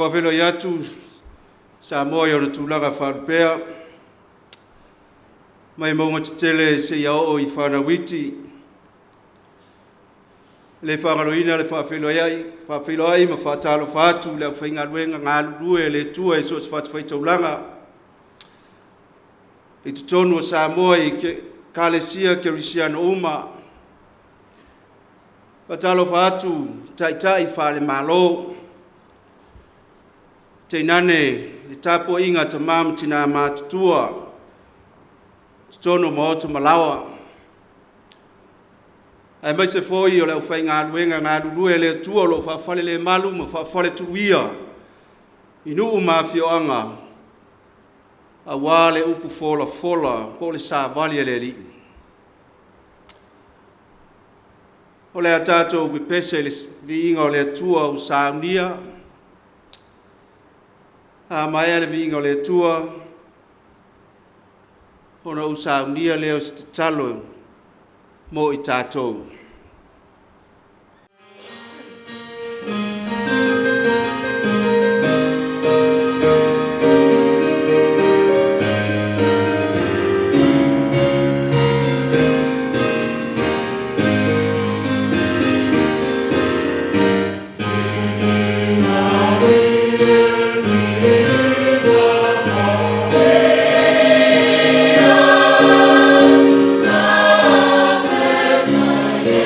whawhelo i atu sa moe o na tūlanga wharupea. Mai maunga te tele se ia o i whana witi. Le whangaloina le whawhelo ai ma whatalo whatu le whainga luenga ngā lulue le tua e so se whatu whaitaulanga. I tu tonu o sa moe i Kalesia Kerisiano Uma. Whatalo whatu tai whale malo. Te nane, le tapo inga ta mam tina mātutua, tono mo to malawa. Ai mai se foi o le whai ngā luenga ngā lulue le tua lo whawhale le malu ma whawhale tuia. Inu mawhioanga, a wale upu fola po le sa vali le li. O le atato upepese le viinga o le tua o sa unia, a mai ale vinga o le tua, ona usa unia leo se talo mo i tātou. Yeah.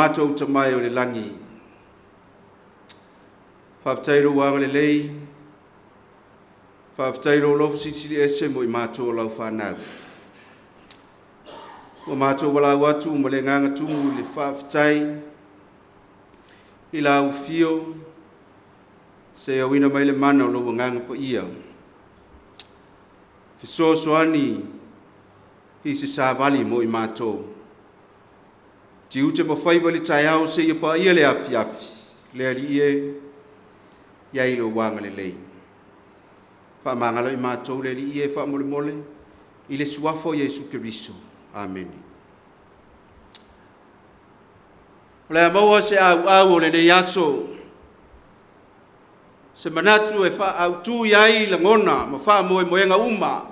mātou tamai o le langi. Whaftairo wanga le lei, whaftairo lofu sisiri ese mo I mātou lau whanau. Wa mātou wala watu mo le nganga tumu le whaftai, I la ufio, se awina mai le mana o lo nganga po ia. Fisosoani, I se savali mo I mātou. Ti ute mo whaiva le tai au se ia pa ia le afi afi, le ali ie, ia I lo wanga le lei. Wha mangalo I mātou le ali ie wha mole mole, I le suafo Yesu Keriso. Amen. Le maua se au o le ne yaso, se manatu e wha au tu iai la ngona, ma wha moe moenga uma.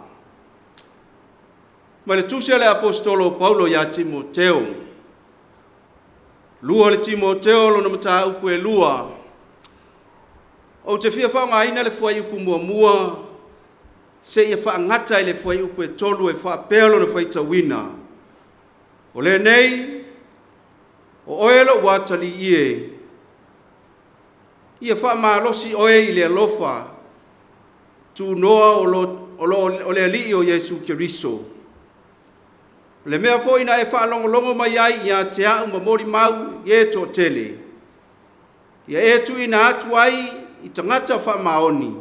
Ma le tusia le apostolo Paulo ya Timoteo. Lua le Timoteo lo na mata upu e lua. O te fia wha ngaina le fwai upu mua mua, se ia wha ngata I le fwai upu e tolu e wha pelo na whai tawina. O le nei, o oelo watali ie. Ia wha maa losi oe I le alofa, tu noa o le ali o Yesu Keriso. Le mea fo ina e wha longo mai ai ia te au ma mori mau I e to tele. Ia e tu ina atu ai I tangata wha maoni.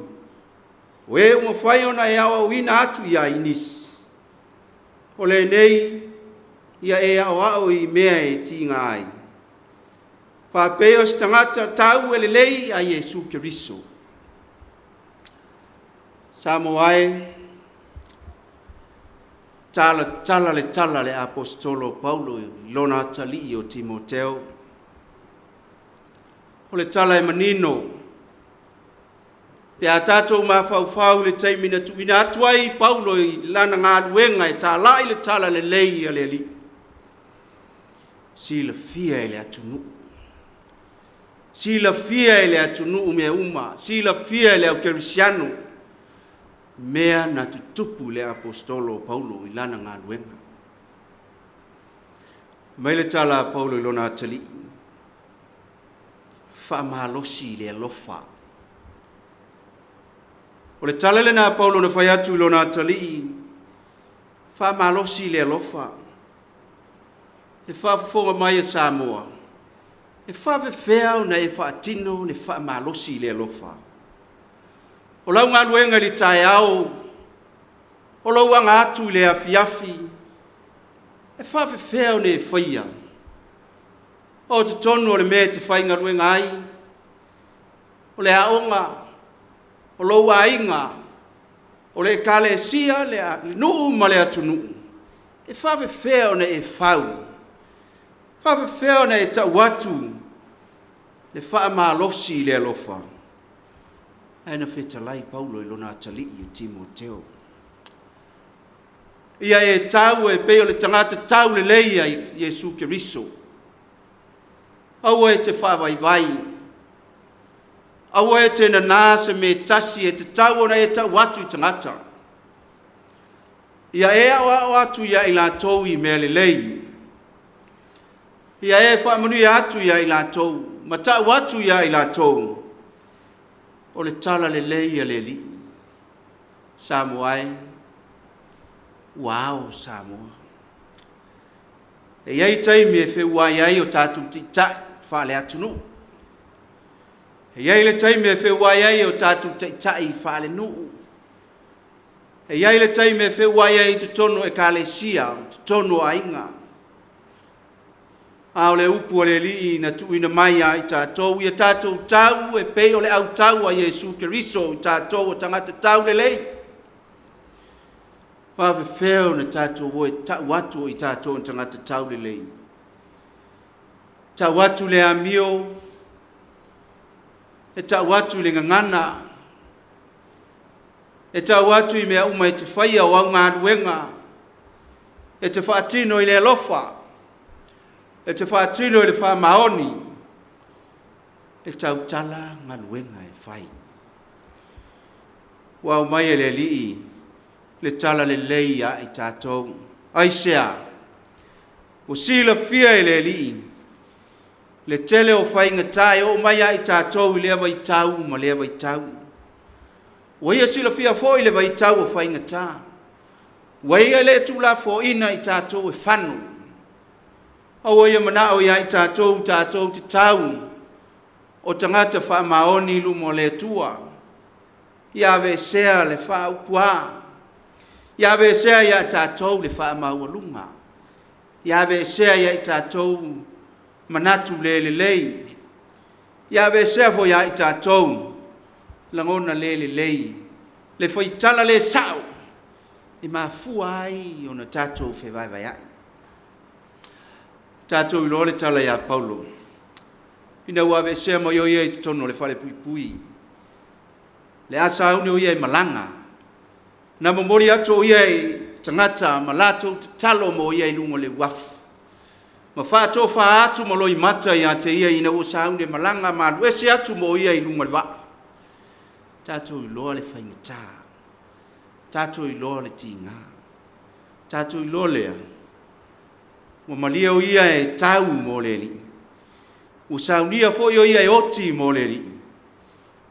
O e uma whai ona e awa wina atu ia inis. O le nei, ia e au I mea e tinga ai. Wha peo si tangata tau ele lei a Yesu Keriso. Samo ai, tala le apostolo Paulo lona tali o Timoteo. O le tala e manino. Pe a tatou mawhau le taimina tuina atuai Paulo I lana ngā luenga e tā lai le tala le lei a le li. Si la fia e le atunu. Si la fia e le atunu mea uma. Si la fia e le au kerisiano. Mea na tutupu le apostolo Paulo I lana ngā luenga. Mai le tala Paulo I lona atali. Wha mahalosi le alofa. O le tala le na Paulo na whai atu lona atali. Wha mahalosi le alofa. Le wha fonga mai e Samoa. E wha whewhea na e wha atino le wha mahalosi le alofa. O lau ngā luenga li tae au, o lau anga atu le afi, e wha whewhea ne e whaia. O te tonu o le mea te whai ngā luenga ai, o le aonga, o lau ainga, o le kale sia, le nuu ma le atunu. E wha whewhea ne e whau. Wha whewhea ne e tau atu, le wha mahalosi le alofa. Aina whetalai Paulo I lona atali I Timoteo. Ia e tau e peo le tangata tau le leia I Yesu Keriso. Aua e te whawaiwai. Aua e te nanase me tasi e te tau ona e tau watu I tangata. Ia e awa atu ia I lātou I mea le lei. Ia e whaamanu ia atu ia I lātou. Ma tau watu ia I lātou. O le tala le lei a le li. Samoai. Wow, Samoa. E iai taimi e whewua iai o tātou tika whale atunu. E iai le taimi e whewua iai o tātou tika I whale nuu. E iai le taimi e whewua iai tu tono e kālesia, tu tono a inga. A o le upu o le li na tuina mai a I tātou. Ia tātou tau e pei o le au tau a Yesu Keriso I tātou o tangata tau le lei. Whawe wheo na tātou o e tau watu o I tātou o tangata tau le lei. Tau watu le amio. E tau watu le ngangana. E tau watu I mea uma e te whaia o au ngā ruenga. E te whaatino I le alofa. E te whaatino I le wha maoni. E tau tala ngā luenga e whai. Wau mai e le lii. Le tala le leia I tātou. Aisea. O sila fia e le lii. le tele o whainga tai o mai ai tātou I lea vai tau ma lea vai tau. Waia sila fia fo I le vai tau o whainga tā. Waia le tula fo ina I tātou e whanu. O waia mana o ia I tātou te tau o tangata wha maoni lu mo le tua. Ia ve sea le wha upua. Ia ve sea ia tātou le wha maua Ia ve sea ia I tātou manatu le lei. Ia ve sea fo ia I tātou langona le lei. Le foi tala le sao. I mafua ai o na tātou fe vai ai. Tātou I lo le tala ia Paulo. Ina ua ve sea mo yo ia I tono le whale pui. Le asa au o ia I malanga. Na momori ato ia I tangata malato te talo mo ia I lungo le wafu. Ma whātou wha atu mo loi mata ia te ia ina ua sa au le malanga ma luese atu mo ia I lungo le wa. Tātou I loa le whaingata. Tātou I loa le tinga. Tātou I loa lea. Mo malia o ia e tau mo le li. O saunia fo yo ia e oti mo le li.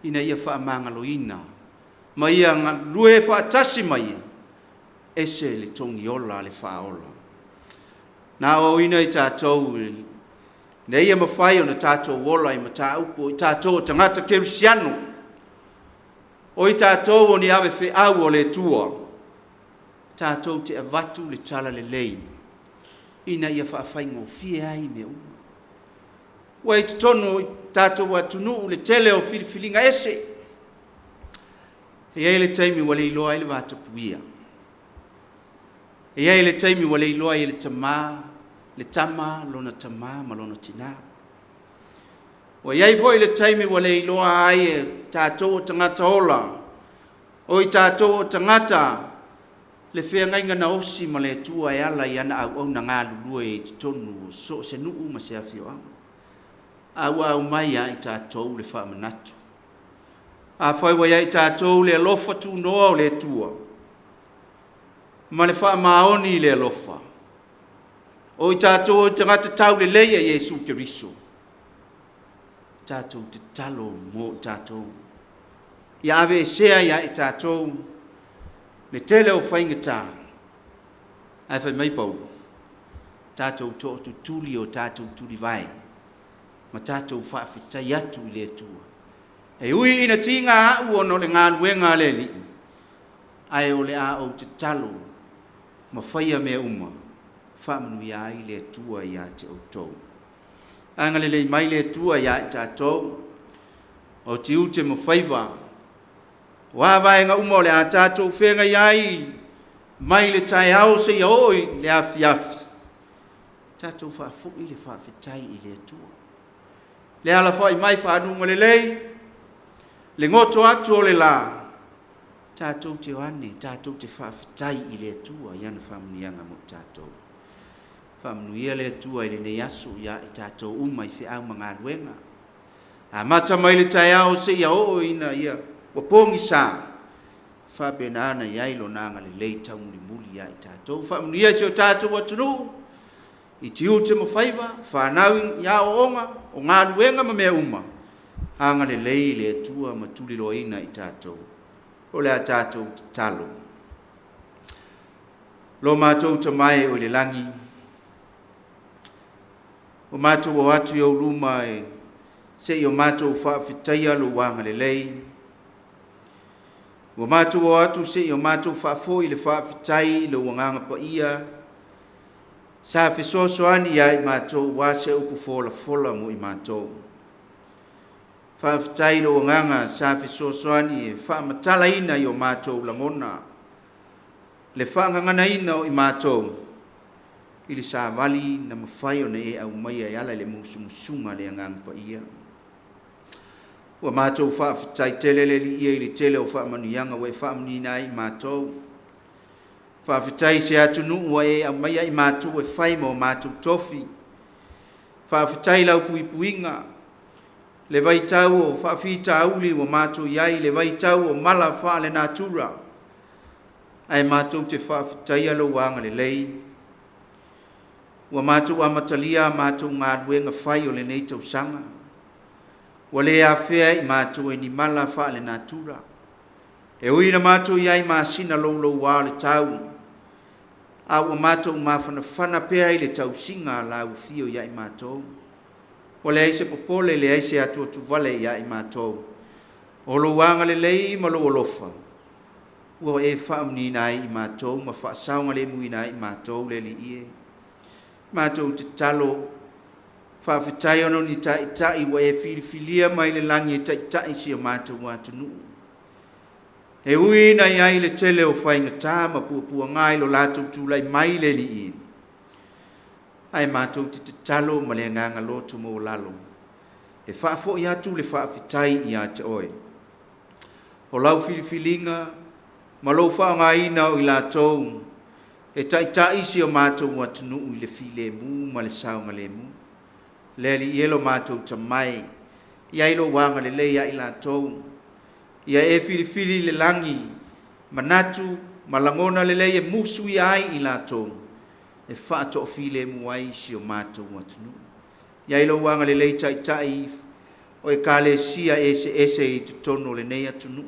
Ina ia wha mangaloina. Ma ia ngā lue wha tasi mai. Ese le tongi ola le wha ola. Nā o ina I tātou. Nei ia mawhai o na tātou ola I mata upo. I tātou tangata kerusiano. O I tātou o ni ave whi au o le tua. Tātou te avatu le tala le lei. Ina ia whaafai fie ai me uma. Wa I tono tātou atunu le tele o filifilinga ese. E ai le taimi wale iloa I le watapuia. E ai le taimi wale iloa I le tama, lona tama, ma lona tina. Wa iai foi le taimi wale iloa ai e tātou tangata ola. O I tātou tangata le whengainga na osi ma le tua e ala I ana au na ngā lulua e tonu so se nuu ma se awhio anga. Au mai I tātou le whamanatu. A whai wai I tātou le alofa tu noa o le tua. Ma le whamaoni le alofa. O I tātou tangata tau le leia Jesu Keriso. Tātou te talo mo tātou. Ia ave sea ia I tātou. Le tele o whaingata. Ai whai mai pau. Tātou to tuli o tātou tuli vai. Ma tātou whawhitai atu I le tua. E ui ina tinga au ono le ngā nuenga le li. Ai o le a o te talo. Ma whaia mea uma. Whamanu ia I le tua ia te o tau. Angale le mai le tua ia I tātou. O ti ute ma whaiva. Wawai nga uma o le a tātou whenga iai. Mai le tai hao se ia oi le afi. Tātou whawhuk I le whawhitai I le tua. Le ala whai mai whanunga le lei. Le ngoto atu o le la. Tātou te wane, tātou te whawhitai I le tua. Iana whamunianga mo tātou. Whamunuia le tua I le nei asu ia I tātou umai whi au mga ruenga. A mata mai le tai au se ia o ina ia. Wapongi sa. Whapena ana iai lo nanga le lei tau muli ia I tātou. Whamunuia se o tātou atunu. I tiu te mawhaiva, whanau ia o onga, o ngā ruenga ma mea uma. Hanga le lei le tua ma tuli loina I tātou. O le a tātou te talo. Lo mātou ta mai o le langi. O mātou o atu iau luma e se I o mātou whaafitaia lo wanga le lei. O mātou o atu se I o mātou whaafoi le whaafitai lo wanganga pa ia. Sa fisoso ani ia I mātou wase upu fola mo I mātou. Whaafitai lo nganga sa fisoso ani e whaamatala ina I o mātou langona. Le whaangangana ina o I mātou. I le sa vali na mawhai o na e au mai ai ala le musumusunga le angang pa ia. Ua mātou whaafitai telele li ia I le tele o whaamanianga wa e whaamanina I mātou. Whaafitai se atunu ua e au mai ai mātou e whai mo mātou tofi. Whaafitai lau puipuinga. Le vaitau o whaafita auli o mātou iai. Le vaitau o mala wha le natura. Ai mātou te whaafitai alo wanga le lei. Ua mātou amatalia mātou ngā luenga whai o le nei tau sanga. Ua le a whea I mātou e ni mala wha le nātura. E ui na mātou iai māsina lou wā le tau. A ua mātou mawhana pēa I le tau singa la ufio iai mātou. O le aise popole le aise atua tu vale iai mātou. O lo wanga le lei ma lo olofa. Ua e whaamni nai I mātou ma whaasaunga le mui nai I mātou le li ie. Mātou te talo whaafetai ono ni tai wa e whiriwhilia mai le langi e tai si o mātou wātunu. E ui na iai le tele o whainga tā ma pua ngai lo lātou tūlai mai le li ie. Ai mātou te talo ma le nganga loto mo lalo. E whaafo I atu le whaafetai I a te oe. O lau whiriwhilinga ma lo whaangaina o I lātou. E tai si o mātou watunu I le file mu ma le saunga le mu. Le li ielo mātou tamai. Ia ilo wanga le leia I lātou. Ia e whiriwhiri le langi. Manatu, malangona le leia musu I ai I lātou. E whaato o file mu ai si o mātou watunu. Ia ilo wanga le leia tai o e kale sia ese I tutono le nei atunu.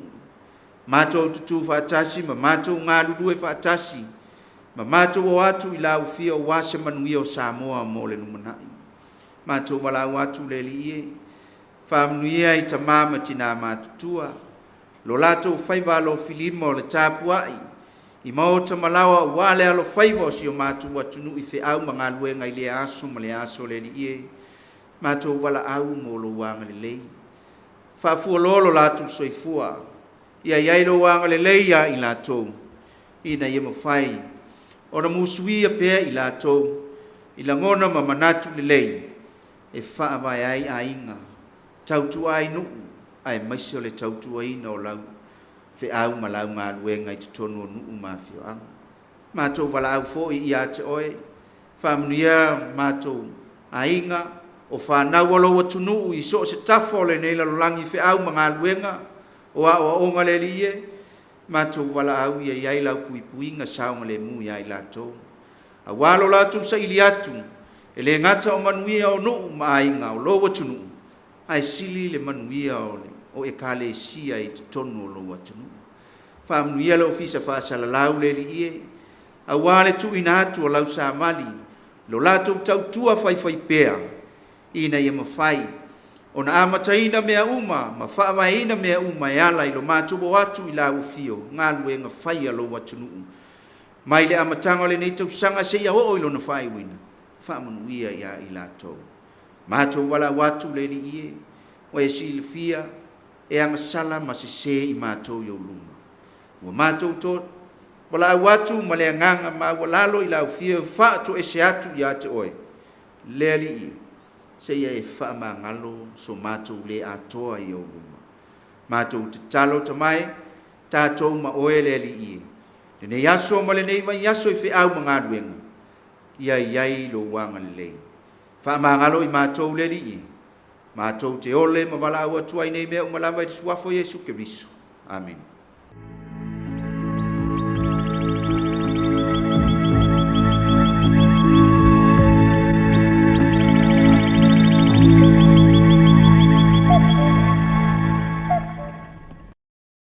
Mātou tutu whaatasi ma mātou ngā lulu e whaatasi. Ma mātou o atu I lau fia o wase manuia o Samoa mo le numanai. Mātou wala o atu le li ie. Whaamanuia I tamama tina mātutua. Lo latou whaiva lo filimo le tāpuai. I maota malawa wale alo whaiva o si o mātou atunu I fe au mga luenga I le aso ma le aso le li ie. Mātou wala au mo lo wanga le lei. Whaafua lolo latou soifua. Ia iailo wanga le lei ia I latou. Ina ia mawhai. Ora musuia pea I lātou, I langona ma manatu le lei, e whaavai ai a inga, tautu ai nuu, ai maisio le tautu ai no lau, fe au ma lau ngā luenga I tutono nuu mawhio anga. Mātou wala au fo I a te oe, whaamanuia mātou a inga, o whanau alo watu nuu I so se tafo le nei lalolangi fe au ma ngā luenga, o a onga le lie, Mātou wala au ia iai lau pui nga saunga le mu iai lātou. A walo lātou sa ili atu, e le ngata o manuia o nuu maainga o lo watunu. Ai sili le manuia o e kale sia I tutono o lo watunu. Whaamanuia le ofisa whaasala lau le li ie. A wale tu ina atu o lau sa mali. Lo lātou tau tua whai pea. Ina ia mawhai. O na amataina mea uma, ma whaamaina mea uma e ala I lo mātubo atu I la ufio, ngā luenga whai alo watunu. Mai le amatanga le nei tau sanga se ia ho ilo na whai wina. Whaamanuia ia I lātou. Mātou wala watu le li ie, o e si ilifia, e anga sala ma se I mātou I luma. Ua mātou tot, wala watu ma le nganga ma walalo I la ufio, whaato e se atu I ate oe. Le li ie. Se ia e whaama ngalo so mātou le atoa I o luma. Mātou te talo tamai, tātou ma oe le li ie. Le ne yaso ma le nei mai yaso I fe au ma ngā luenga. Ia iai lo wanga le lei. Whaama ngalo I mātou le li ie. Mātou te ole ma wala au atua I nei mea umalawa I suafo Yesu Keriso. Amen.